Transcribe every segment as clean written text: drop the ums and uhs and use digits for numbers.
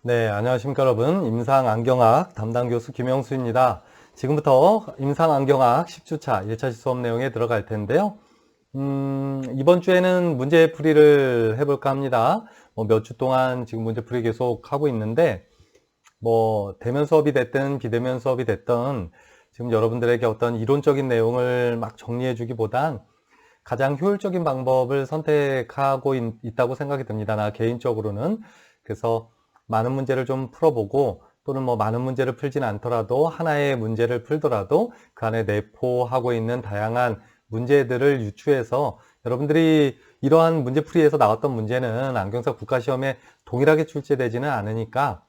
네, 안녕하십니까 여러분. 임상안경학 담당 교수 김영수입니다. 지금부터 임상안경학 10주차 1차시 수업 내용에 들어갈 텐데요. 이번 주에는 문제풀이를 해볼까 합니다. 몇 주 동안 지금 문제풀이 계속 하고 있는데, 대면 수업이 됐든 비대면 수업이 됐든 지금 여러분들에게 어떤 이론적인 내용을 막 정리해주기보단 가장 효율적인 방법을 선택하고 있다고 생각이 듭니다. 나 개인적으로는. 그래서 많은 문제를 좀 풀어보고 또는 많은 문제를 풀진 않더라도 하나의 문제를 풀더라도 그 안에 내포하고 있는 다양한 문제들을 유추해서 여러분들이 이러한 문제풀이에서 나왔던 문제는 안경사 국가시험에 동일하게 출제되지는 않으니까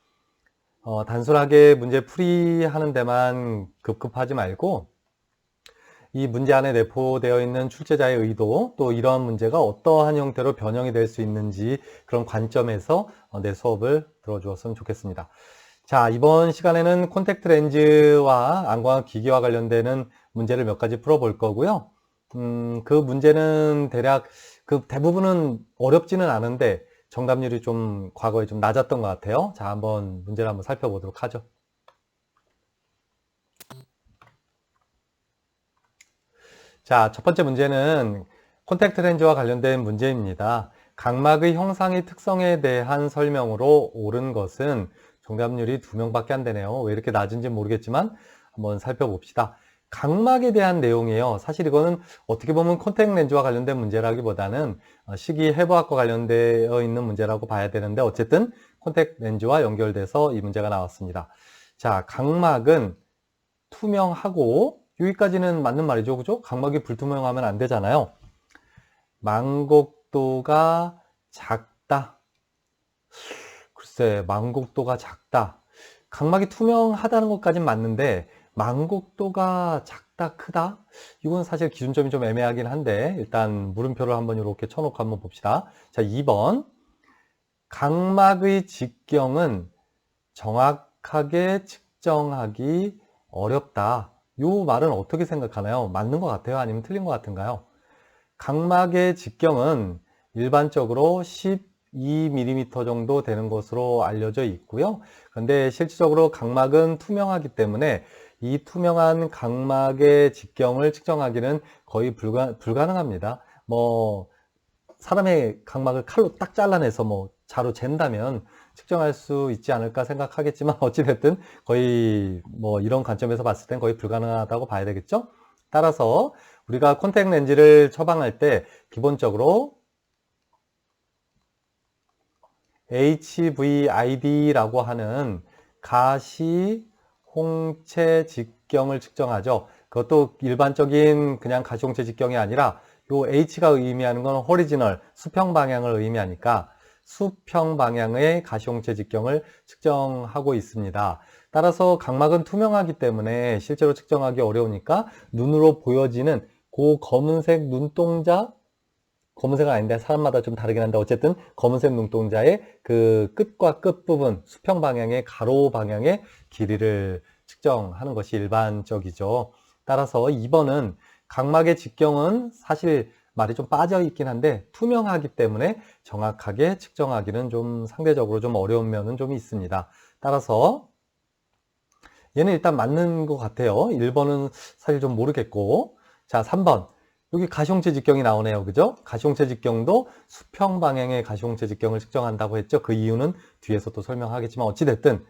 단순하게 문제풀이하는 데만 급급하지 말고 이 문제 안에 내포되어 있는 출제자의 의도, 또 이러한 문제가 어떠한 형태로 변형이 될 수 있는지 그런 관점에서 내 수업을 들어주었으면 좋겠습니다. 자, 이번 시간에는 콘택트 렌즈와 안광학 기기와 관련되는 문제를 몇 가지 풀어볼 거고요. 그 문제는 대략 대부분은 어렵지는 않은데 정답률이 좀 과거에 좀 낮았던 것 같아요. 자, 한번 문제를 한번 살펴보도록 하죠. 자, 첫 번째 문제는 콘택트 렌즈와 관련된 문제입니다. 각막의 형상의 특성에 대한 설명으로 옳은 것은 정답률이 2명밖에 안 되네요. 왜 이렇게 낮은지 모르겠지만 한번 살펴봅시다. 각막에 대한 내용이에요. 사실 이거는 어떻게 보면 콘택트 렌즈와 관련된 문제라기보다는 식이해부학과 관련되어 있는 문제라고 봐야 되는데 어쨌든 콘택트 렌즈와 연결돼서 이 문제가 나왔습니다. 자, 각막은 투명하고 여기까지는 맞는 말이죠. 그죠? 각막이 불투명하면 안 되잖아요. 망곡도가 작다. 글쎄, 망곡도가 작다. 각막이 투명하다는 것까진 맞는데 망곡도가 작다, 크다? 이건 사실 기준점이 좀 애매하긴 한데 일단 물음표를 한번 이렇게 쳐놓고 한번 봅시다. 자, 2번. 각막의 직경은 정확하게 측정하기 어렵다. 이 말은 어떻게 생각하나요? 맞는 것 같아요? 아니면 틀린 것 같은가요? 각막의 직경은 일반적으로 12mm 정도 되는 것으로 알려져 있고요. 그런데 실질적으로 각막은 투명하기 때문에 이 투명한 각막의 직경을 측정하기는 거의 불가능합니다. 사람의 각막을 칼로 딱 잘라내서 자로 잰다면 측정할 수 있지 않을까 생각하겠지만 어찌됐든 거의 이런 관점에서 봤을 땐 거의 불가능하다고 봐야 되겠죠. 따라서 우리가 콘택트 렌즈를 처방할 때 기본적으로 HVID라고 하는 가시 홍채 직경을 측정하죠. 그것도 일반적인 그냥 가시 홍채 직경이 아니라 요 H가 의미하는 건 호리지널, 수평 방향을 의미하니까 수평 방향의 가시 홍채 직경을 측정하고 있습니다. 따라서 각막은 투명하기 때문에 실제로 측정하기 어려우니까 눈으로 보여지는 그 검은색 눈동자, 검은색은 아닌데 사람마다 좀 다르긴 한데 어쨌든 검은색 눈동자의 그 끝과 끝부분, 수평 방향의 가로 방향의 길이를 측정하는 것이 일반적이죠. 따라서 2번은 각막의 직경은 사실 말이 좀 빠져 있긴 한데 투명하기 때문에 정확하게 측정하기는 좀 상대적으로 좀 어려운 면은 좀 있습니다. 따라서 얘는 일단 맞는 것 같아요. 1번은 사실 좀 모르겠고. 자, 3번. 여기 가시홍채 직경이 나오네요. 그죠? 가시홍채 직경도 수평 방향의 가시홍채 직경을 측정한다고 했죠. 그 이유는 뒤에서 또 설명하겠지만 어찌됐든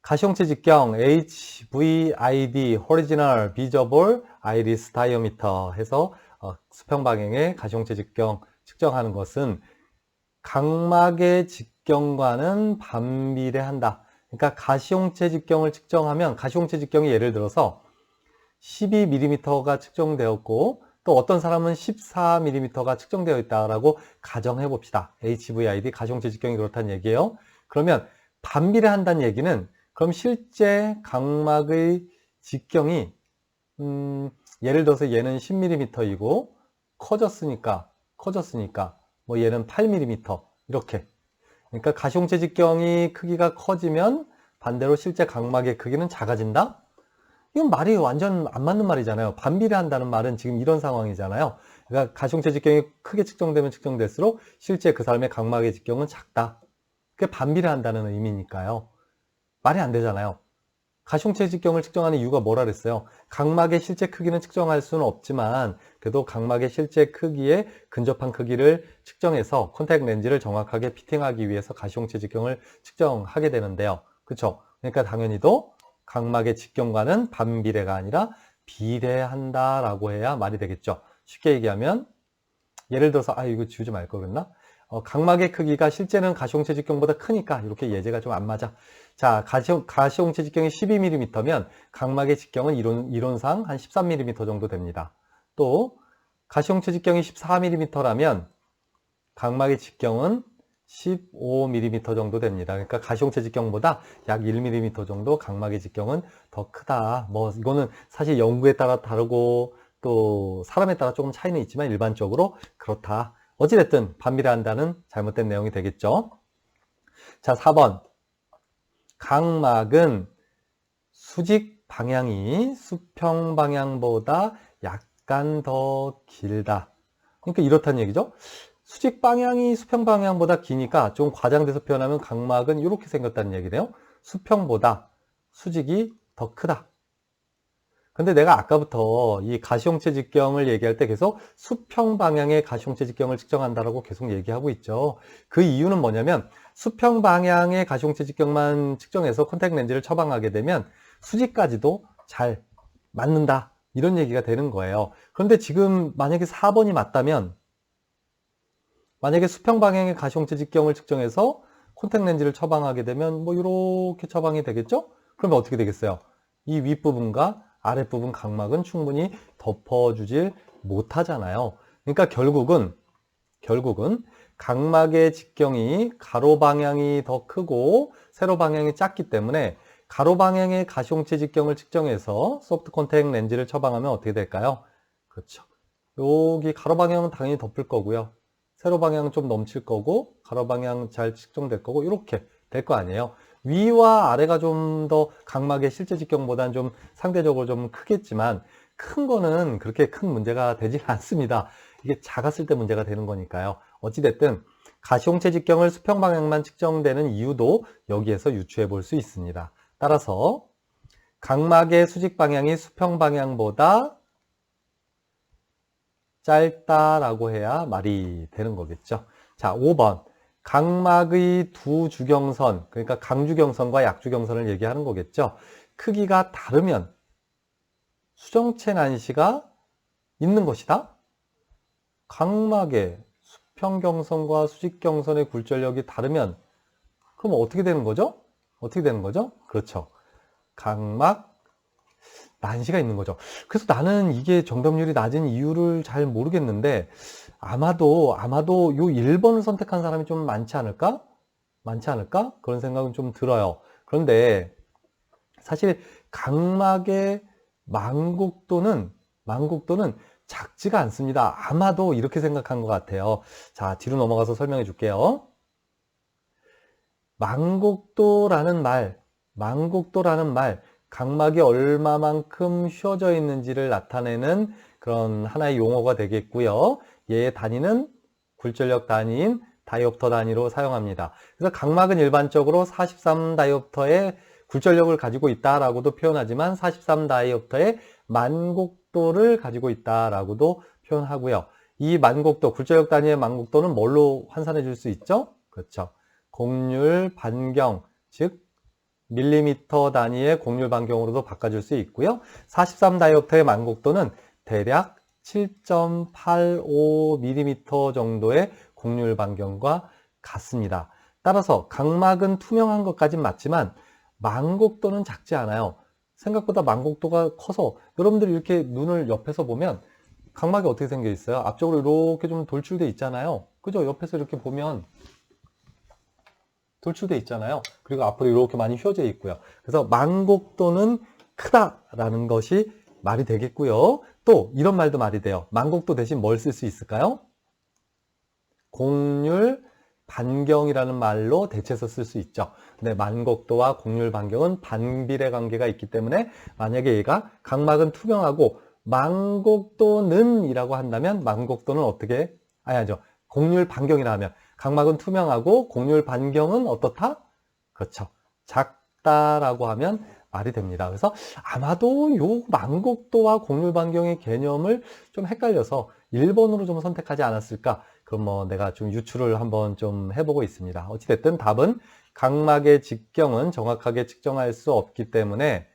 가시홍채 직경 HVID Horizontal Visible Iris Diameter 해서 수평 방향의 가시홍채 직경 측정하는 것은 각막의 직경과는 반비례한다. 그러니까 가시홍채 직경을 측정하면 가시홍채 직경이 예를 들어서 12mm가 측정되었고 또 어떤 사람은 14mm가 측정되어 있다라고 가정해 봅시다. HVID 가시홍채 직경이 그렇다는 얘기예요. 그러면 반비례한다는 얘기는 그럼 실제 각막의 직경이 예를 들어서 얘는 10mm이고 커졌으니까 얘는 8mm 이렇게. 그러니까 가시홍채 직경이 크기가 커지면 반대로 실제 각막의 크기는 작아진다? 이건 말이 완전 안 맞는 말이잖아요. 반비례한다는 말은 지금 이런 상황이잖아요. 그러니까 가시홍채 직경이 크게 측정되면 측정될수록 실제 그 사람의 각막의 직경은 작다. 그게 반비례한다는 의미니까요. 말이 안 되잖아요. 가시홍채 직경을 측정하는 이유가 뭐라 그랬어요? 각막의 실제 크기는 측정할 수는 없지만 그래도 각막의 실제 크기에 근접한 크기를 측정해서 콘택트 렌즈를 정확하게 피팅하기 위해서 가시홍채 직경을 측정하게 되는데요. 그렇죠? 그러니까 당연히도 각막의 직경과는 반비례가 아니라 비례한다라고 해야 말이 되겠죠. 쉽게 얘기하면 예를 들어서 이거 지우지 말 걸 그랬나? 각막의 크기가 실제는 가시홍채 직경보다 크니까 이렇게 예제가 좀 안 맞아. 자, 가시홍채 직경이 12mm면 각막의 직경은 이론상 한 13mm 정도 됩니다. 또 가시홍채 직경이 14mm라면 각막의 직경은 15mm 정도 됩니다. 그러니까 가시홍채 직경보다 약 1mm 정도 각막의 직경은 더 크다. 뭐 이거는 사실 연구에 따라 다르고 또 사람에 따라 조금 차이는 있지만 일반적으로 그렇다. 어찌됐든 반비례한다는 잘못된 내용이 되겠죠. 자, 4번. 각막은 수직 방향이 수평 방향보다 약간 더 길다. 그러니까 이렇다는 얘기죠. 수직 방향이 수평 방향보다 기니까 좀 과장돼서 표현하면 각막은 이렇게 생겼다는 얘기네요. 수평보다 수직이 더 크다. 근데 내가 아까부터 이 가시홍채 직경을 얘기할 때 계속 수평 방향의 가시홍채 직경을 측정한다라고 계속 얘기하고 있죠. 그 이유는 뭐냐면 수평 방향의 가시홍채 직경만 측정해서 콘택트 렌즈를 처방하게 되면 수직까지도 잘 맞는다. 이런 얘기가 되는 거예요. 그런데 지금 만약에 4번이 맞다면 만약에 수평 방향의 가시홍채 직경을 측정해서 콘택트 렌즈를 처방하게 되면 뭐 이렇게 처방이 되겠죠? 그러면 어떻게 되겠어요? 이 윗부분과 아랫부분 각막은 충분히 덮어주질 못하잖아요. 그러니까 결국은 각막의 직경이 가로 방향이 더 크고 세로 방향이 작기 때문에 가로 방향의 가시홍채 직경을 측정해서 소프트 콘택트 렌즈를 처방하면 어떻게 될까요? 그렇죠. 여기 가로 방향은 당연히 덮을 거고요. 세로 방향은 좀 넘칠 거고 가로 방향 잘 측정될 거고 이렇게 될 거 아니에요. 위와 아래가 좀 더 각막의 실제 직경보다는 좀 상대적으로 좀 크겠지만 큰 거는 그렇게 큰 문제가 되지 않습니다. 이게 작았을 때 문제가 되는 거니까요. 어찌됐든 가시홍채 직경을 수평 방향만 측정되는 이유도 여기에서 유추해 볼 수 있습니다. 따라서 각막의 수직 방향이 수평 방향보다 짧다라고 해야 말이 되는 거겠죠. 자, 5번. 각막의 두 주경선, 그러니까 강주경선과 약주경선을 얘기하는 거겠죠. 크기가 다르면 수정체 난시가 있는 것이다. 각막의 수평경선과 수직경선의 굴절력이 다르면 그럼 어떻게 되는 거죠? 어떻게 되는 거죠? 그렇죠. 각막 난시가 있는 거죠. 그래서 나는 이게 정답률이 낮은 이유를 잘 모르겠는데 아마도 요 1번을 선택한 사람이 좀 많지 않을까? 그런 생각은 좀 들어요. 그런데 사실 각막의 망곡도는 작지가 않습니다. 아마도 이렇게 생각한 것 같아요. 자, 뒤로 넘어가서 설명해 줄게요. 망곡도라는 말, 각막이 얼마만큼 휘어져 있는지를 나타내는 그런 하나의 용어가 되겠고요. 얘의 단위는 굴절력 단위인 다이옵터 단위로 사용합니다. 그래서 각막은 일반적으로 43 다이옵터의 굴절력을 가지고 있다라고도 표현하지만 43 다이옵터의 만곡도를 가지고 있다라고도 표현하고요. 이 만곡도, 굴절력 단위의 만곡도는 뭘로 환산해 줄 수 있죠? 그렇죠. 곡률 반경, 즉 밀리미터 단위의 곡률 반경으로도 바꿔줄 수 있고요. 43 다이옵터의 만곡도는 대략 7.85mm 정도의 곡률 반경과 같습니다. 따라서 각막은 투명한 것까진 맞지만 만곡도는 작지 않아요. 생각보다 만곡도가 커서 여러분들이 이렇게 눈을 옆에서 보면 각막이 어떻게 생겨 있어요? 앞쪽으로 이렇게 좀 돌출돼 있잖아요. 그죠? 옆에서 이렇게 보면 돌출돼 있잖아요. 그리고 앞으로 이렇게 많이 휘어져 있고요. 그래서 만곡도는 크다라는 것이 말이 되겠고요. 또 이런 말도 말이 돼요. 만곡도 대신 뭘 쓸 수 있을까요? 곡률 반경이라는 말로 대체해서 쓸 수 있죠. 근데 만곡도와 곡률 반경은 반비례 관계가 있기 때문에 만약에 얘가 각막은 투명하고 만곡도는 이라고 한다면 만곡도는 어떻게 아니죠. 곡률 반경이라 하면 각막은 투명하고 곡률 반경은 어떻다? 그렇죠. 작다라고 하면 말이 됩니다. 그래서 아마도 요 망곡도와 곡률 반경의 개념을 좀 헷갈려서 1번으로 좀 선택하지 않았을까? 그럼 뭐 내가 좀 유추를 한번 좀 해보고 있습니다. 어찌됐든 답은 각막의 직경은 정확하게 측정할 수 없기 때문에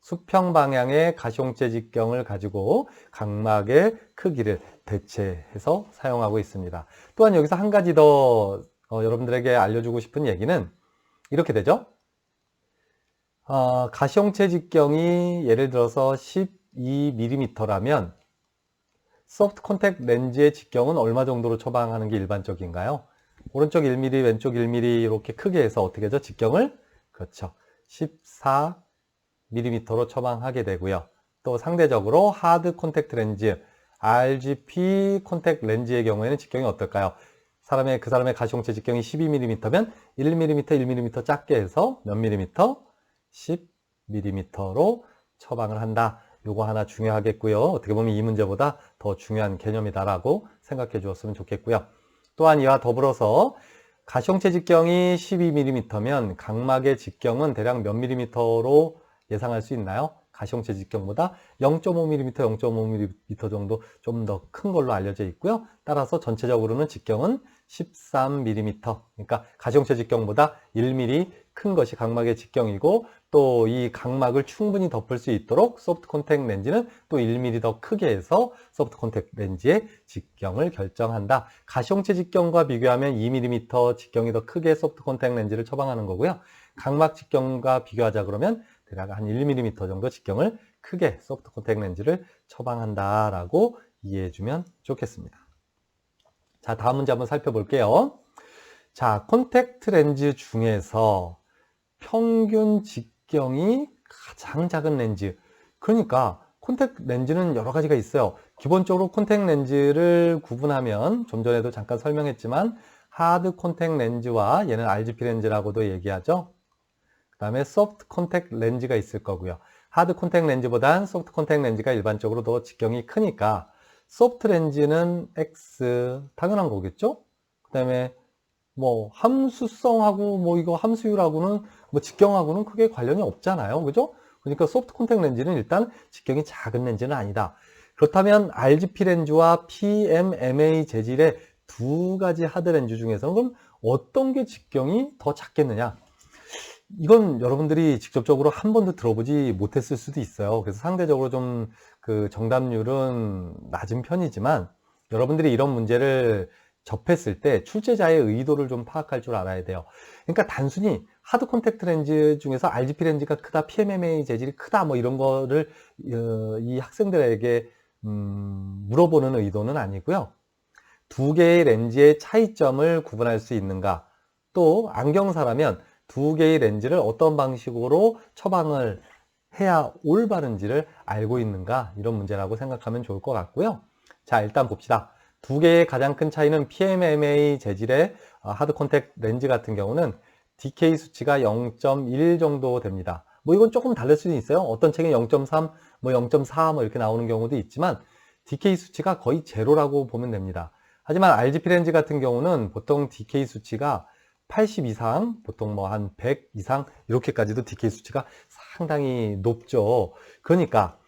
수평 방향의 가시홍채 직경을 가지고 각막의 크기를 대체해서 사용하고 있습니다. 또한 여기서 한 가지 더 여러분들에게 알려주고 싶은 얘기는 이렇게 되죠. 가시홍채 직경이 예를 들어서 12mm라면 소프트 콘택 렌즈의 직경은 얼마 정도로 처방하는 게 일반적인가요? 오른쪽 1mm, 왼쪽 1mm 이렇게 크게 해서 어떻게 하죠? 직경을? 그렇죠. 14mm로 처방하게 되고요. 또 상대적으로 하드 콘택트 렌즈, RGP 콘택트 렌즈의 경우에는 직경이 어떨까요? 그 사람의 가시홍채 직경이 12mm면 1mm, 1mm 작게 해서 몇 mm? 10mm로 처방을 한다. 요거 하나 중요하겠고요. 어떻게 보면 이 문제보다 더 중요한 개념이다라고 생각해 주었으면 좋겠고요. 또한 이와 더불어서 가시홍채 직경이 12mm면 각막의 직경은 대략 몇 mm로 예상할 수 있나요? 가시홍채 직경보다 0.5mm, 0.5mm 정도 좀 더 큰 걸로 알려져 있고요. 따라서 전체적으로는 직경은 13mm, 그러니까 가시홍채 직경보다 1mm 큰 것이 각막의 직경이고 또 이 각막을 충분히 덮을 수 있도록 소프트 콘택트 렌즈는 또 1mm 더 크게 해서 소프트 콘택트 렌즈의 직경을 결정한다. 가시홍채 직경과 비교하면 2mm 직경이 더 크게 소프트 콘택트 렌즈를 처방하는 거고요. 각막 직경과 비교하자 그러면 대략 한 1mm 정도 직경을 크게 소프트 콘택트 렌즈를 처방한다라고 이해해주면 좋겠습니다. 자, 다음 문제 한번 살펴볼게요. 자, 콘택트 렌즈 중에서 평균 직경이 가장 작은 렌즈. 그러니까 콘택트 렌즈는 여러 가지가 있어요. 기본적으로 콘택트 렌즈를 구분하면 좀 전에도 잠깐 설명했지만 하드 콘택트 렌즈와 얘는 RGP 렌즈라고도 얘기하죠. 그 다음에 소프트 콘택트 렌즈가 있을 거고요. 하드 콘택트 렌즈보단 소프트 콘택트 렌즈가 일반적으로 더 직경이 크니까 소프트 렌즈는 X 당연한 거겠죠? 그 다음에 뭐 함수성하고 뭐 이거 함수율하고는 뭐 직경하고는 크게 관련이 없잖아요. 그죠? 그러니까 소프트 콘택트 렌즈는 일단 직경이 작은 렌즈는 아니다. 그렇다면 RGP 렌즈와 PMMA 재질의 두 가지 하드 렌즈 중에서는 그럼 어떤 게 직경이 더 작겠느냐? 이건 여러분들이 직접적으로 한 번도 들어보지 못했을 수도 있어요. 그래서 상대적으로 좀 그 정답률은 낮은 편이지만 여러분들이 이런 문제를 접했을 때 출제자의 의도를 좀 파악할 줄 알아야 돼요. 그러니까 단순히 하드 콘택트 렌즈 중에서 RGP 렌즈가 크다, PMMA 재질이 크다 뭐 이런 거를 이 학생들에게 물어보는 의도는 아니고요. 두 개의 렌즈의 차이점을 구분할 수 있는가, 또 안경사라면 두 개의 렌즈를 어떤 방식으로 처방을 해야 올바른지를 알고 있는가, 이런 문제라고 생각하면 좋을 것 같고요. 자, 일단 봅시다. 두 개의 가장 큰 차이는 PMMA 재질의 하드 콘택트 렌즈 같은 경우는 DK 수치가 0.1 정도 됩니다. 뭐 이건 조금 다를 수는 있어요. 어떤 책은 0.3, 뭐 0.4 뭐 이렇게 나오는 경우도 있지만 DK 수치가 거의 제로라고 보면 됩니다. 하지만 RGP 렌즈 같은 경우는 보통 DK 수치가 80 이상, 보통 뭐 한 100 이상 이렇게까지도 DK 수치가 상당히 높죠. 그러니까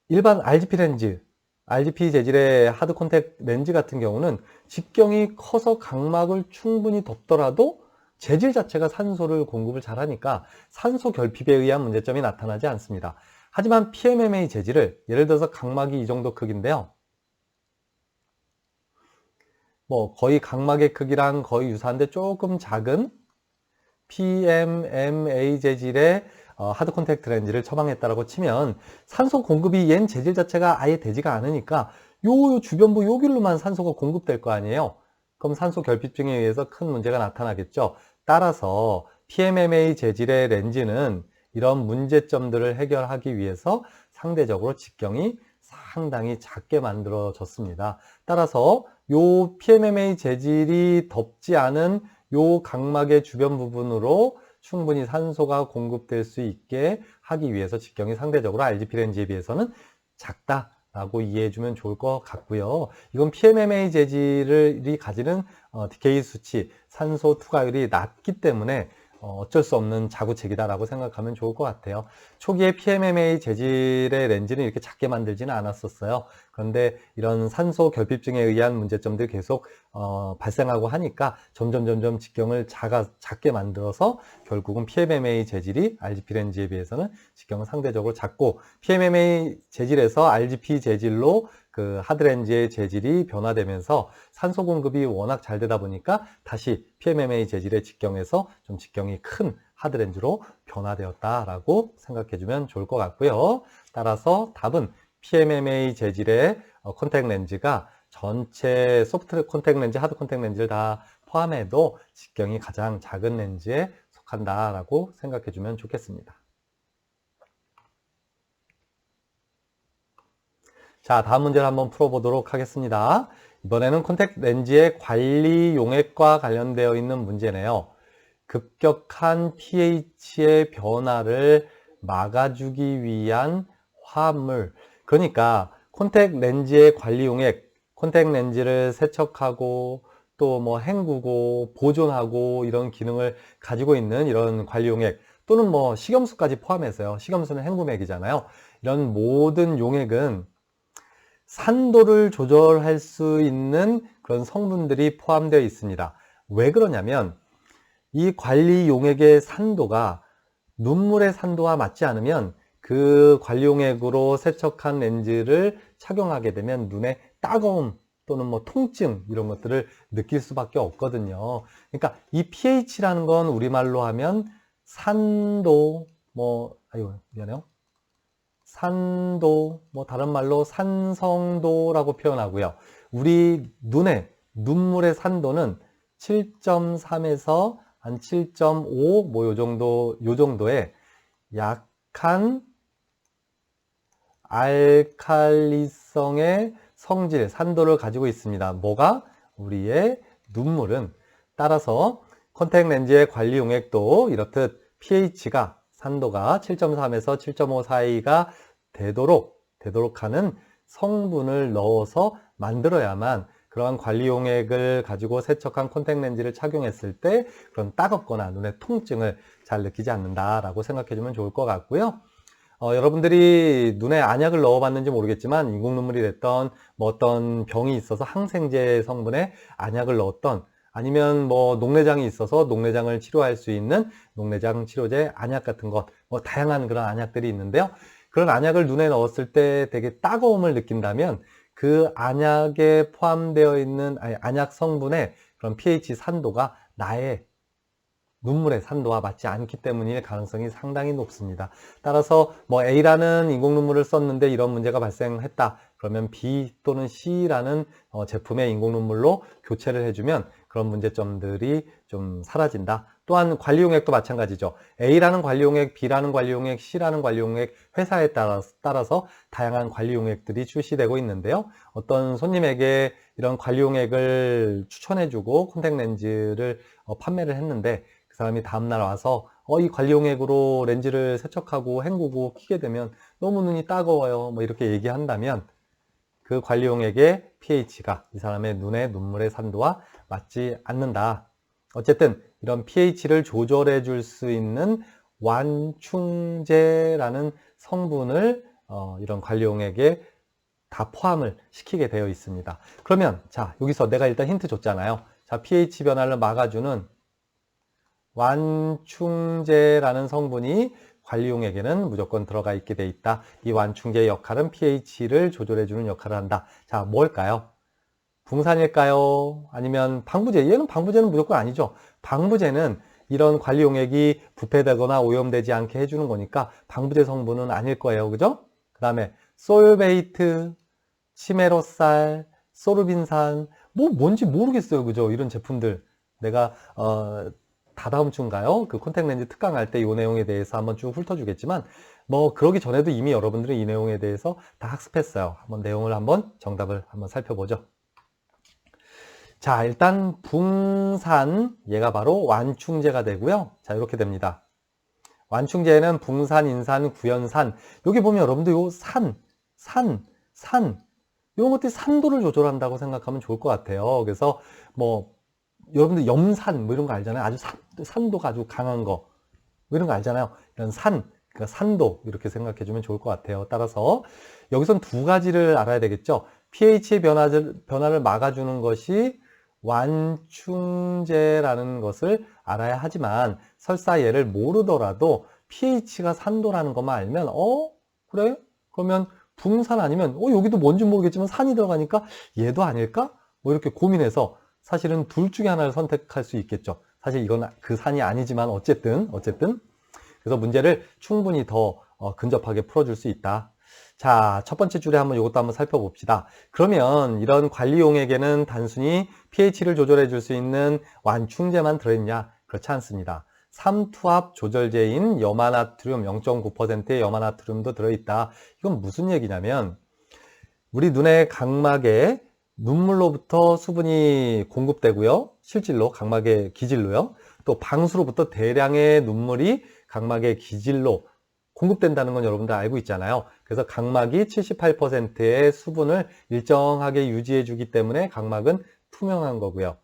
일반 RGP 렌즈, RGP 재질의 하드 콘택트 렌즈 같은 경우는 직경이 커서 각막을 충분히 덮더라도 재질 자체가 산소를 공급을 잘하니까 산소 결핍에 의한 문제점이 나타나지 않습니다. 하지만 PMMA 재질을 예를 들어서 각막이 이 정도 크기인데요. 뭐 거의 각막의 크기랑 거의 유사한데 조금 작은 PMMA 재질의 하드 콘택트 렌즈를 처방했다라고 치면 산소 공급이 얜 재질 자체가 아예 되지가 않으니까 요 주변부 요 길로만 산소가 공급될 거 아니에요. 그럼 산소 결핍증에 의해서 큰 문제가 나타나겠죠. 따라서 PMMA 재질의 렌즈는 이런 문제점들을 해결하기 위해서 상대적으로 직경이 상당히 작게 만들어졌습니다. 따라서 요 PMMA 재질이 덮지 않은 요 각막의 주변 부분으로 충분히 산소가 공급될 수 있게 하기 위해서 직경이 상대적으로 RGP 렌즈에 비해서는 작다 라고 이해해주면 좋을 것 같고요. 이건 PMMA 재질이 가지는 디케이 수치, 산소 투과율이 낮기 때문에 어쩔 수 없는 자구책이다라고 생각하면 좋을 것 같아요. 초기에 PMMA 재질의 렌즈는 이렇게 작게 만들지는 않았었어요. 그런데 이런 산소 결핍증에 의한 문제점들이 계속 발생하고 하니까 점점 직경을 작게 만들어서 결국은 PMMA 재질이 RGP 렌즈에 비해서는 직경은 상대적으로 작고, PMMA 재질에서 RGP 재질로 그 하드렌즈의 재질이 변화되면서 산소 공급이 워낙 잘 되다 보니까 다시 PMMA 재질의 직경에서 좀 직경이 큰 하드렌즈로 변화되었다라고 생각해주면 좋을 것 같고요. 따라서 답은 PMMA 재질의 콘택 렌즈가 전체 소프트 콘택 렌즈, 하드 콘택 렌즈를 다 포함해도 직경이 가장 작은 렌즈에 속한다라고 생각해주면 좋겠습니다. 자, 다음 문제를 한번 풀어보도록 하겠습니다. 이번에는 콘택 렌즈의 관리 용액과 관련되어 있는 문제네요. 급격한 pH의 변화를 막아주기 위한 화합물. 그러니까 콘택 렌즈의 관리 용액, 콘택 렌즈를 세척하고 또 뭐 헹구고 보존하고 이런 기능을 가지고 있는 이런 관리 용액, 또는 뭐 식염수까지 포함해서요. 식염수는 헹구맥이잖아요. 이런 모든 용액은 산도를 조절할 수 있는 그런 성분들이 포함되어 있습니다. 왜 그러냐면 이 관리 용액의 산도가 눈물의 산도와 맞지 않으면 그 관리 용액으로 세척한 렌즈를 착용하게 되면 눈에 따가움 또는 뭐 통증 이런 것들을 느낄 수밖에 없거든요. 그러니까 이 pH라는 건 우리말로 하면 산도, 미안해요. 산도, 다른 말로 산성도라고 표현하고요. 우리 눈물의 산도는 7.3에서 한 7.5, 요 정도의 약한 알칼리성의 성질, 산도를 가지고 있습니다. 뭐가? 우리의 눈물은. 따라서 콘택 렌즈의 관리 용액도 이렇듯 pH가, 산도가 7.3에서 7.5 사이가 되도록 하는 성분을 넣어서 만들어야만 그러한 관리 용액을 가지고 세척한 콘택 렌즈를 착용했을 때 그런 따갑거나 눈의 통증을 잘 느끼지 않는다라고 생각해 주면 좋을 것 같고요. 여러분들이 눈에 안약을 넣어봤는지 모르겠지만 인공 눈물이 됐던 어떤 병이 있어서 항생제 성분의 안약을 넣었던, 아니면 녹내장이 있어서 녹내장을 치료할 수 있는 녹내장 치료제 안약 같은 것, 다양한 그런 안약들이 있는데요. 그런 안약을 눈에 넣었을 때 되게 따가움을 느낀다면 그 안약에 포함되어 있는 안약 성분의 그런 pH 산도가 나의 눈물의 산도와 맞지 않기 때문일 가능성이 상당히 높습니다. 따라서 A라는 인공 눈물을 썼는데 이런 문제가 발생했다. 그러면 B 또는 C라는 제품의 인공 눈물로 교체를 해주면 그런 문제점들이 좀 사라진다. 또한 관리용액도 마찬가지죠. A라는 관리용액, B라는 관리용액, C라는 관리용액, 회사에 따라서 다양한 관리용액들이 출시되고 있는데요. 어떤 손님에게 이런 관리용액을 추천해주고 콘택 렌즈를 판매를 했는데 그 사람이 다음날 와서 이 관리용액으로 렌즈를 세척하고 헹구고 끼게 되면 너무 눈이 따가워요. 이렇게 얘기한다면 그 관리용액의 pH가 이 사람의 눈물의 산도와 맞지 않는다. 어쨌든 이런 pH를 조절해 줄 수 있는 완충제라는 성분을 이런 관리용액에 다 포함을 시키게 되어 있습니다. 그러면 자, 여기서 내가 일단 힌트 줬잖아요. 자, pH 변화를 막아주는 완충제라는 성분이 관리용액에는 무조건 들어가 있게 돼 있다. 이 완충제의 역할은 pH를 조절해주는 역할을 한다. 자, 뭘까요? 붕산일까요? 아니면 방부제? 얘는 방부제는 무조건 아니죠. 방부제는 이런 관리용액이 부패되거나 오염되지 않게 해주는 거니까 방부제 성분은 아닐 거예요. 그죠? 그 다음에 솔베이트, 치메로살, 소르빈산, 뭔지 모르겠어요. 그죠? 이런 제품들. 내가 다다음 주인가요? 그 콘택 렌즈 특강할 때 이 내용에 대해서 한번 쭉 훑어주겠지만 그러기 전에도 이미 여러분들이 이 내용에 대해서 다 학습했어요. 한번 내용을 정답을 한번 살펴보죠. 자, 일단 붕산, 얘가 바로 완충제가 되고요. 자, 이렇게 됩니다. 완충제는 붕산, 인산, 구연산. 여기 보면 여러분들 요 산, 이런 것들이 산도를 조절한다고 생각하면 좋을 것 같아요. 그래서 뭐 여러분들 염산 뭐 이런 거 알잖아요. 아주 산도가 아주 강한 거, 뭐 이런 거 알잖아요. 이런 그러니까 산도 이렇게 생각해 주면 좋을 것 같아요. 따라서 여기선 두 가지를 알아야 되겠죠. pH의 변화를 막아주는 것이 완충제라는 것을 알아야 하지만 설사 얘를 모르더라도 pH가 산도라는 것만 알면 그래? 그러면 붕산 아니면 여기도 뭔지 모르겠지만 산이 들어가니까 얘도 아닐까? 뭐 이렇게 고민해서 사실은 둘 중에 하나를 선택할 수 있겠죠. 사실 이건 그 산이 아니지만 어쨌든 그래서 문제를 충분히 더 근접하게 풀어줄 수 있다. 자, 첫 번째 줄에 이것도 한번 살펴봅시다. 그러면 이런 관리용액에는 단순히 pH를 조절해 줄 수 있는 완충제만 들어있냐? 그렇지 않습니다. 삼투압 조절제인 염화나트륨 0.9%의 염화나트륨도 들어있다. 이건 무슨 얘기냐면 우리 눈의 각막에 눈물로부터 수분이 공급되고요. 실질로 각막의 기질로요. 또 방수로부터 대량의 눈물이 각막의 기질로 공급된다는 건 여러분들 알고 있잖아요. 그래서 각막이 78%의 수분을 일정하게 유지해 주기 때문에 각막은 투명한 거고요.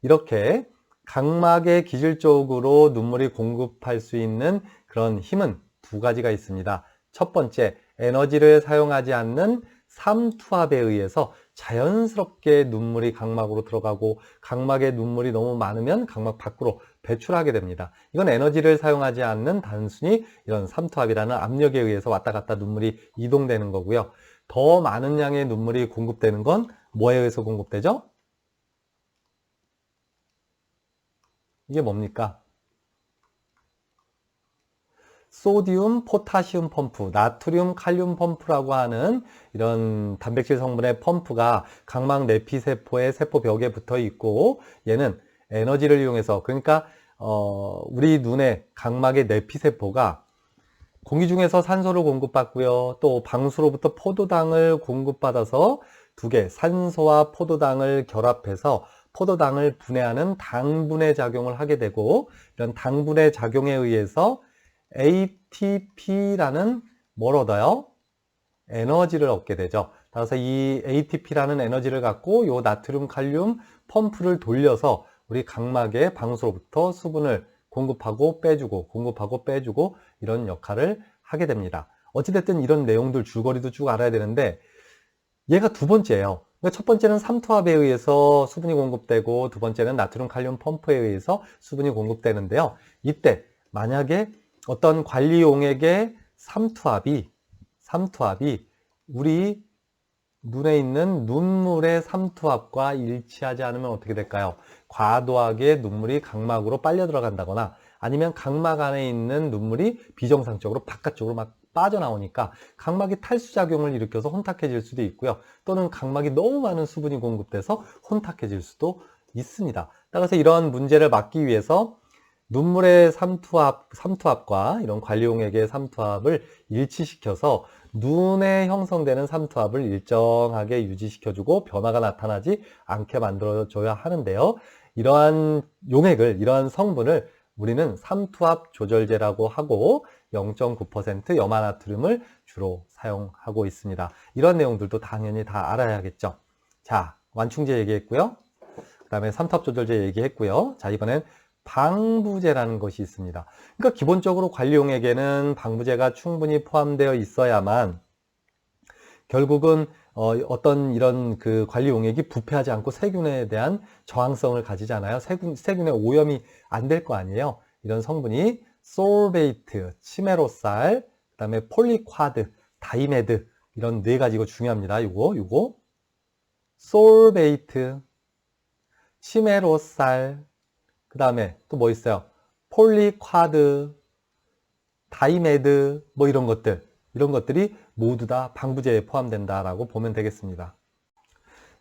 이렇게 각막의 기질 쪽으로 눈물이 공급할 수 있는 그런 힘은 두 가지가 있습니다. 첫 번째, 에너지를 사용하지 않는 삼투압에 의해서 자연스럽게 눈물이 각막으로 들어가고 각막에 눈물이 너무 많으면 각막 밖으로 배출하게 됩니다. 이건 에너지를 사용하지 않는 단순히 이런 삼투압이라는 압력에 의해서 왔다 갔다 눈물이 이동되는 거고요. 더 많은 양의 눈물이 공급되는 건 뭐에 의해서 공급되죠? 이게 뭡니까? 소디움, 포타시움 펌프, 나트륨, 칼륨 펌프라고 하는 이런 단백질 성분의 펌프가 각막 내피세포의 세포벽에 붙어 있고 얘는 에너지를 이용해서 그러니까 우리 눈의 각막의 내피세포가 공기 중에서 산소를 공급받고요. 또 방수로부터 포도당을 공급받아서 두 개, 산소와 포도당을 결합해서 포도당을 분해하는 당분해 작용을 하게 되고 이런 당분해 작용에 의해서 ATP라는 뭘 얻어요? 에너지를 얻게 되죠. 따라서 이 ATP라는 에너지를 갖고 이 나트륨, 칼륨 펌프를 돌려서 우리 각막의 방수로부터 수분을 공급하고 빼주고 이런 역할을 하게 됩니다. 어찌됐든 이런 내용들 줄거리도 쭉 알아야 되는데 얘가 두 번째예요. 그러니까 첫 번째는 삼투압에 의해서 수분이 공급되고 두 번째는 나트륨, 칼륨 펌프에 의해서 수분이 공급되는데요. 이때 만약에 어떤 관리용액의 삼투압이 우리 눈에 있는 눈물의 삼투압과 일치하지 않으면 어떻게 될까요? 과도하게 눈물이 각막으로 빨려 들어간다거나 아니면 각막 안에 있는 눈물이 비정상적으로 바깥쪽으로 막 빠져나오니까 각막이 탈수작용을 일으켜서 혼탁해질 수도 있고요. 또는 각막이 너무 많은 수분이 공급돼서 혼탁해질 수도 있습니다. 따라서 이런 문제를 막기 위해서 눈물의 삼투압과 이런 관리용액의 삼투압을 일치시켜서 눈에 형성되는 삼투압을 일정하게 유지시켜주고 변화가 나타나지 않게 만들어줘야 하는데요. 이러한 용액을, 이러한 성분을 우리는 삼투압 조절제라고 하고 0.9% 염화나트륨을 주로 사용하고 있습니다. 이런 내용들도 당연히 다 알아야겠죠. 자, 완충제 얘기했고요. 그 다음에 삼투압 조절제 얘기했고요. 자, 이번엔 방부제라는 것이 있습니다. 그러니까 기본적으로 관리용액에는 방부제가 충분히 포함되어 있어야만 결국은 어떤 이런 그 관리용액이 부패하지 않고 세균에 대한 저항성을 가지잖아요. 세균의 오염이 안 될 거 아니에요. 이런 성분이 솔베이트, 치메로살, 그 다음에 폴리쿼드, 다이메드 이런 네 가지가 중요합니다. 요거 솔베이트, 치메로살, 그 다음에 또 뭐 있어요? 폴리쿼드, 다이메드 뭐 이런 것들이 모두 다 방부제에 포함된다라고 보면 되겠습니다.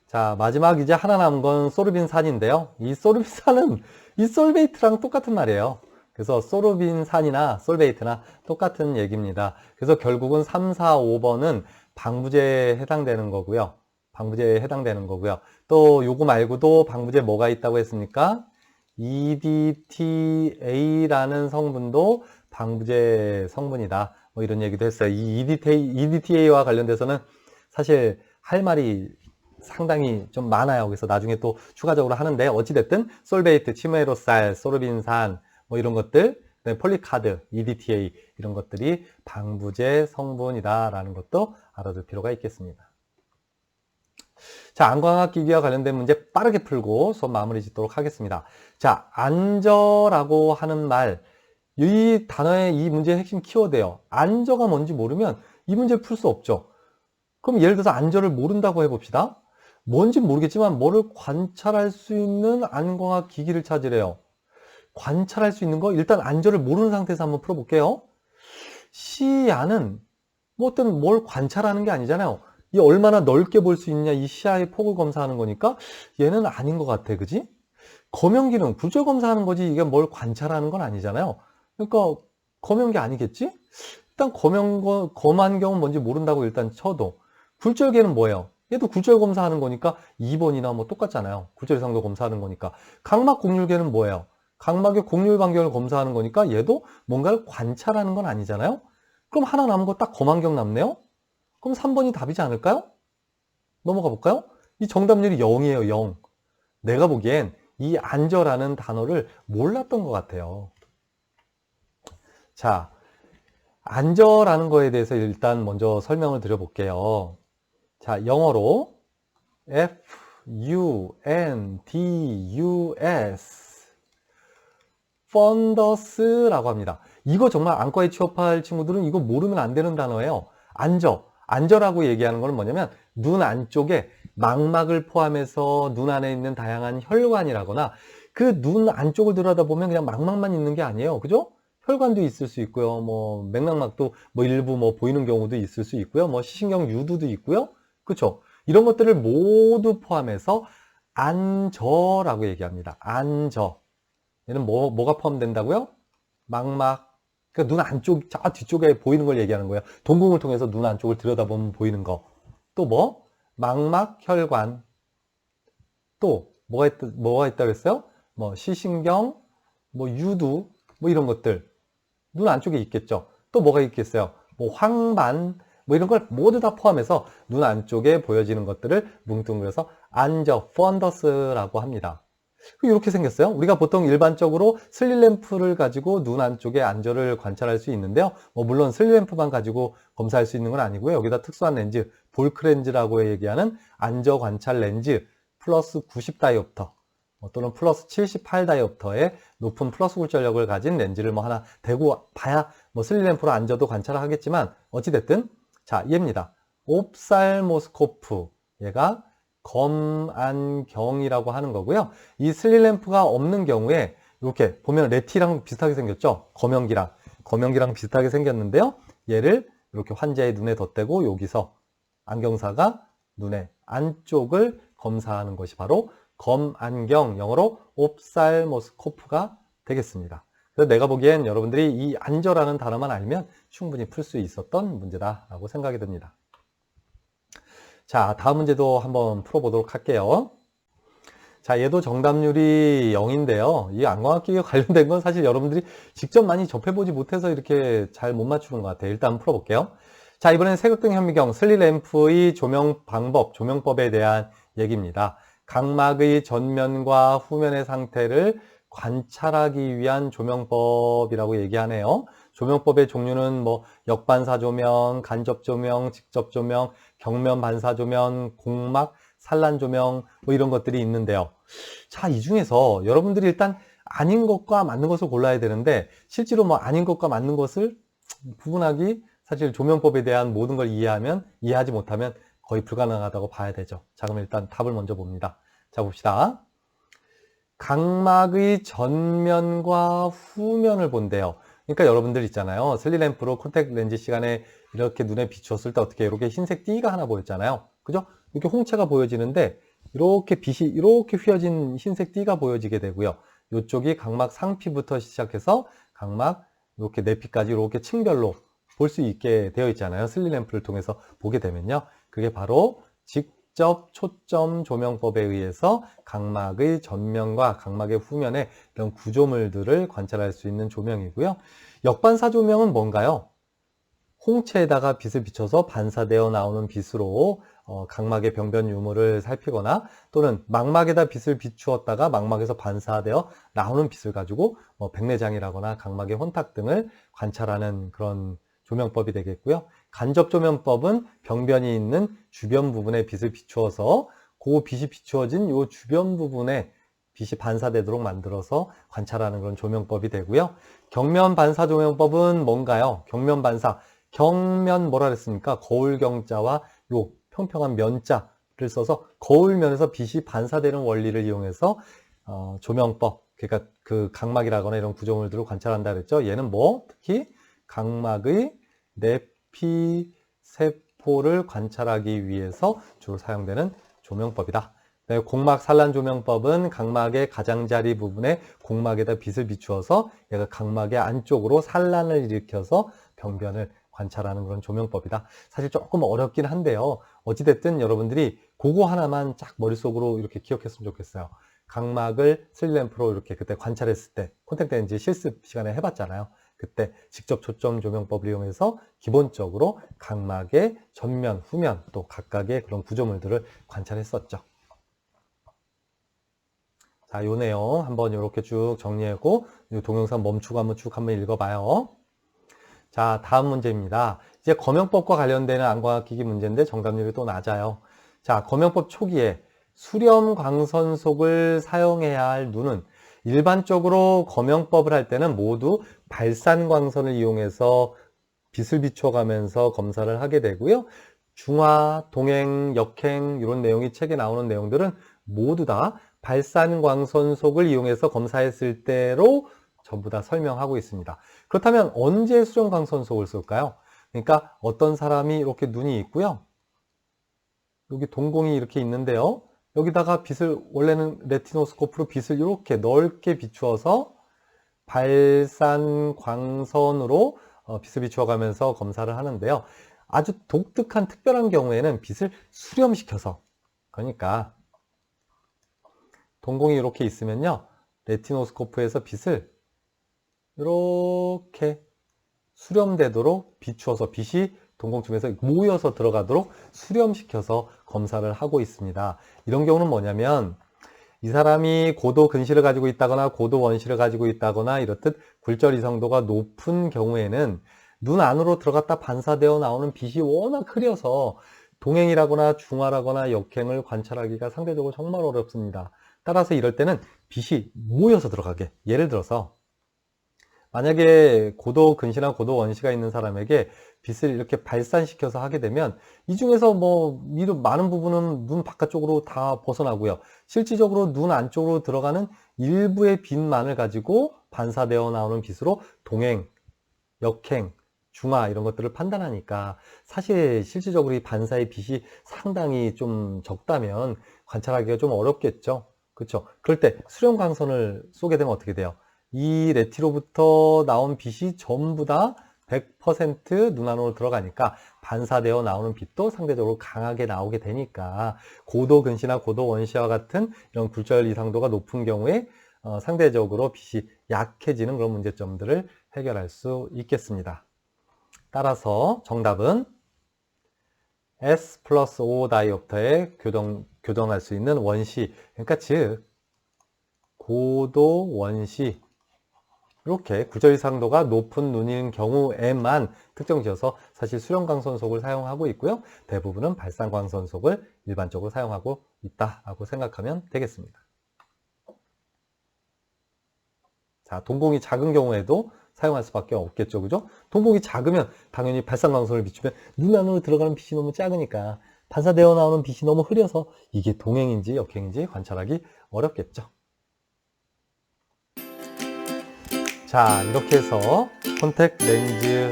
자, 마지막 이제 하나 남은 건 소르빈산인데요. 이 소르빈산은 이 솔베이트랑 똑같은 말이에요. 그래서 소르빈산이나 솔베이트나 똑같은 얘기입니다. 그래서 결국은 3, 4, 5번은 방부제에 해당되는 거고요. 또 요거 말고도 방부제 뭐가 있다고 했습니까? EDTA라는 성분도 방부제 성분이다. 뭐 이런 얘기도 했어요. 이 EDTA와 관련돼서는 사실 할 말이 상당히 좀 많아요. 그래서 나중에 또 추가적으로 하는데 어찌됐든 솔베이트, 치메로살, 소르빈산 뭐 이런 것들, 폴리카드, EDTA 이런 것들이 방부제 성분이다라는 것도 알아둘 필요가 있겠습니다. 자, 안광학기기와 관련된 문제 빠르게 풀고 수업 마무리 짓도록 하겠습니다. 자, 안저라고 하는 말, 이 단어의 이 문제의 핵심 키워드예요. 안저가 뭔지 모르면 이 문제를 풀 수 없죠. 그럼 예를 들어서 안저를 모른다고 해봅시다. 뭔지 모르겠지만 뭐를 관찰할 수 있는 안광학 기기를 찾으래요. 관찰할 수 있는 거 일단 안저를 모르는 상태에서 한번 풀어볼게요. 시야는 뭐 어떤 뭘 관찰하는 게 아니잖아요. 이 얼마나 넓게 볼 수 있냐 이 시야의 폭을 검사하는 거니까 얘는 아닌 것 같아. 그지? 검연기는 굴절 검사하는 거지 이게 뭘 관찰하는 건 아니잖아요. 그러니까 검연기 아니겠지? 일단 검안경은 뭔지 모른다고 일단 쳐도 굴절계는 뭐예요? 얘도 굴절 검사하는 거니까 2번이나 뭐 똑같잖아요. 굴절 이상도 검사하는 거니까. 각막 곡률계는 뭐예요? 각막의 곡률 반경을 검사하는 거니까 얘도 뭔가를 관찰하는 건 아니잖아요. 그럼 하나 남은 거 딱 검안경 남네요. 그럼 3번이 답이지 않을까요? 넘어가 볼까요? 이 정답률이 0이에요. 0. 내가 보기엔 이 안저라는 단어를 몰랐던 것 같아요. 자, 안저라는 거에 대해서 일단 먼저 설명을 드려볼게요. 자, 영어로 F-U-N-D-U-S fundus라고 합니다. 이거 정말 안과에 취업할 친구들은 이거 모르면 안 되는 단어예요. 안저라고 얘기하는 건 뭐냐면 눈 안쪽에 망막을 포함해서 눈 안에 있는 다양한 혈관이라거나 그 눈 안쪽을 들여다보면 그냥 망막만 있는 게 아니에요. 그죠? 혈관도 있을 수 있고요. 뭐 맥락막도 뭐 일부 뭐 보이는 경우도 있을 수 있고요. 뭐 시신경 유두도 있고요. 그렇죠? 이런 것들을 모두 포함해서 안저라고 얘기합니다. 안저. 얘는 뭐가 포함된다고요? 망막. 그러니까 눈 안쪽, 저 뒤쪽에 보이는 걸 얘기하는 거예요. 동공을 통해서 눈 안쪽을 들여다보면 보이는 거. 또 뭐? 망막, 혈관. 또 뭐가 있다 그랬어요? 뭐 시신경, 뭐 유두, 뭐 이런 것들. 눈 안쪽에 있겠죠. 또 뭐가 있겠어요? 뭐 황반, 뭐 이런 걸 모두 다 포함해서 눈 안쪽에 보여지는 것들을 뭉뚱그려서 안저, 펀더스라고 합니다. 이렇게 생겼어요. 우리가 보통 일반적으로 슬릿램프를 가지고 눈 안쪽에 안저를 관찰할 수 있는데요. 뭐 물론 슬릿램프만 가지고 검사할 수 있는 건 아니고요. 여기다 특수한 렌즈, 볼크렌즈라고 얘기하는 안저 관찰 렌즈 플러스 90 다이옵터 또는 플러스 78 다이옵터의 높은 플러스 굴절력을 가진 렌즈를 뭐 하나 대고 봐야 뭐 슬릿램프로 안저도 관찰을 하겠지만 어찌됐든 자, 얘입니다. 옵살모스코프. 얘가 검안경이라고 하는 거고요. 이 슬릿램프가 없는 경우에 이렇게 보면 레티랑 비슷하게 생겼죠? 검연기랑 비슷하게 생겼는데요. 얘를 이렇게 환자의 눈에 덧대고 여기서 안경사가 눈의 안쪽을 검사하는 것이 바로 검안경, 영어로 옵살모스코프가 되겠습니다. 그래서 내가 보기엔 여러분들이 이 안저라는 단어만 알면 충분히 풀 수 있었던 문제다라고 생각이 듭니다. 자, 다음 문제도 한번 풀어보도록 할게요. 자, 얘도 정답률이 0인데요. 이 안광학기에 관련된 건 사실 여러분들이 직접 많이 접해보지 못해서 이렇게 잘 못 맞추는 것 같아요. 일단 풀어볼게요. 자, 이번엔 색극등 현미경, 슬릿램프의 조명 방법, 조명법에 대한 얘기입니다. 각막의 전면과 후면의 상태를 관찰하기 위한 조명법이라고 얘기하네요. 조명법의 종류는 뭐 역반사 조명, 간접 조명, 직접 조명, 경면 반사 조명, 공막, 산란 조명 뭐 이런 것들이 있는데요. 자, 이 중에서 여러분들이 일단 아닌 것과 맞는 것을 골라야 되는데 실제로 뭐 아닌 것과 맞는 것을 구분하기 사실 조명법에 대한 모든 걸 이해하지 못하면 거의 불가능하다고 봐야 되죠. 자, 그럼 일단 답을 먼저 봅니다. 자, 봅시다. 각막의 전면과 후면을 본대요. 그러니까 여러분들 있잖아요. 슬릿램프로 콘택트 렌즈 시간에 이렇게 눈에 비추었을 때 어떻게 이렇게 흰색 띠가 하나 보였잖아요. 그죠? 이렇게 홍채가 보여지는데 이렇게 빛이 이렇게 휘어진 흰색 띠가 보여지게 되고요. 이쪽이 각막 상피부터 시작해서 각막 이렇게 내피까지 이렇게 층별로 볼 수 있게 되어 있잖아요. 슬릿램프를 통해서 보게 되면요. 그게 바로 직접 초점 조명법에 의해서 각막의 전면과 각막의 후면의 이런 구조물들을 관찰할 수 있는 조명이고요. 역반사 조명은 뭔가요? 홍채에다가 빛을 비춰서 반사되어 나오는 빛으로 각막의 병변 유무를 살피거나 또는 망막에다 빛을 비추었다가 망막에서 반사되어 나오는 빛을 가지고 백내장이라거나 각막의 혼탁 등을 관찰하는 그런 조명법이 되겠고요. 간접 조명법은 병변이 있는 주변 부분에 빛을 비추어서 그 빛이 비추어진 이 주변 부분에 빛이 반사되도록 만들어서 관찰하는 그런 조명법이 되고요. 경면 반사 조명법은 뭔가요? 경면 반사. 경면 뭐라 그랬습니까? 거울경자와 요 평평한 면자를 써서 거울면에서 빛이 반사되는 원리를 이용해서 조명법, 그러니까 그 각막이라거나 이런 구조물들을 관찰한다 그랬죠. 얘는 특히 각막의 내피 세포를 관찰하기 위해서 주로 사용되는 조명법이다. 공막 산란 조명법은 각막의 가장자리 부분에 공막에다 빛을 비추어서 얘가 각막의 안쪽으로 산란을 일으켜서 병변을 관찰하는 그런 조명법이다. 사실 조금 어렵긴 한데요. 어찌됐든 여러분들이 그거 하나만 쫙 머릿속으로 이렇게 기억했으면 좋겠어요. 각막을 슬램프로 이렇게 그때 관찰했을 때 콘택트 렌즈 실습 시간에 해봤잖아요. 그때 직접 초점 조명법을 이용해서 기본적으로 각막의 전면, 후면 또 각각의 그런 구조물들을 관찰했었죠. 자, 요 내용 한번 이렇게 쭉 정리하고 이 동영상 멈추고 한번 읽어봐요. 자, 다음 문제입니다. 이제 검영법과 관련되는 안광학기기 문제인데 정답률이 또 낮아요. 자, 검영법 초기에 수렴 광선속을 사용해야 할 눈은 일반적으로 검영법을 할 때는 모두 발산 광선을 이용해서 빛을 비춰가면서 검사를 하게 되고요. 중화, 동행, 역행 이런 내용이 책에 나오는 내용들은 모두 다 발산 광선속을 이용해서 검사했을 때로 전부 다 설명하고 있습니다. 그렇다면 언제 수렴 광선속을 쓸까요? 그러니까 어떤 사람이 이렇게 눈이 있고요. 여기 동공이 이렇게 있는데요. 여기다가 빛을 원래는 레티노스코프로 빛을 이렇게 넓게 비추어서 발산 광선으로 빛을 비추어가면서 검사를 하는데요. 아주 독특한 특별한 경우에는 빛을 수렴시켜서, 그러니까 동공이 이렇게 있으면요, 레티노스코프에서 빛을 이렇게 수렴되도록 비추어서 빛이 동공층에서 모여서 들어가도록 수렴시켜서 검사를 하고 있습니다. 이런 경우는 뭐냐면 이 사람이 고도 근시를 가지고 있다거나 고도 원시를 가지고 있다거나 이렇듯 굴절 이성도가 높은 경우에는 눈 안으로 들어갔다 반사되어 나오는 빛이 워낙 흐려서 동행이라거나 중화라거나 역행을 관찰하기가 상대적으로 정말 어렵습니다. 따라서 이럴 때는 빛이 모여서 들어가게, 예를 들어서 만약에 고도 근시나 고도 원시가 있는 사람에게 빛을 이렇게 발산시켜서 하게 되면 이 중에서 많은 부분은 눈 바깥쪽으로 다 벗어나고요. 실질적으로 눈 안쪽으로 들어가는 일부의 빛만을 가지고 반사되어 나오는 빛으로 동행, 역행, 중화 이런 것들을 판단하니까 사실 실질적으로 이 반사의 빛이 상당히 좀 적다면 관찰하기가 좀 어렵겠죠. 그렇죠? 그럴 때 수렴 광선을 쏘게 되면 어떻게 돼요? 이 레티로부터 나온 빛이 전부 다 100% 눈 안으로 들어가니까 반사되어 나오는 빛도 상대적으로 강하게 나오게 되니까 고도 근시나 고도 원시와 같은 이런 굴절 이상도가 높은 경우에 상대적으로 빛이 약해지는 그런 문제점들을 해결할 수 있겠습니다. 따라서 정답은 S 플러스 O 다이옵터에 교동할 수 있는 원시, 그러니까 즉 고도 원시, 이렇게 굴절 이상도가 높은 눈인 경우에만 특정 지어서 사실 수렴광선속을 사용하고 있고요. 대부분은 발산광선속을 일반적으로 사용하고 있다라고 생각하면 되겠습니다. 자, 동공이 작은 경우에도 사용할 수밖에 없겠죠. 그죠? 동공이 작으면 당연히 발산광선을 비추면 눈 안으로 들어가는 빛이 너무 작으니까 반사되어 나오는 빛이 너무 흐려서 이게 동행인지 역행인지 관찰하기 어렵겠죠. 자, 이렇게 해서 콘택트 렌즈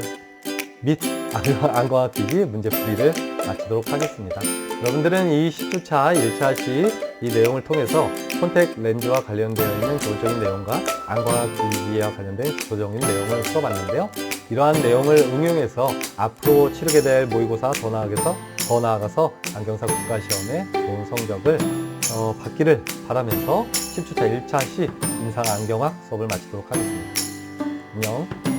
및 안광학기기 문제풀이를 마치도록 하겠습니다. 여러분들은 이 10주차 1차 시 이 내용을 통해서 콘택트 렌즈와 관련되어 있는 기본적인 내용과 안광학기기와 관련된 기초적인 내용을 풀어봤는데요. 이러한 내용을 응용해서 앞으로 치르게 될 모의고사 더 나아가서 안경사 국가시험에 좋은 성적을 받기를 바라면서 10주차 1차 시 임상 안경학 수업을 마치도록 하겠습니다. 안녕.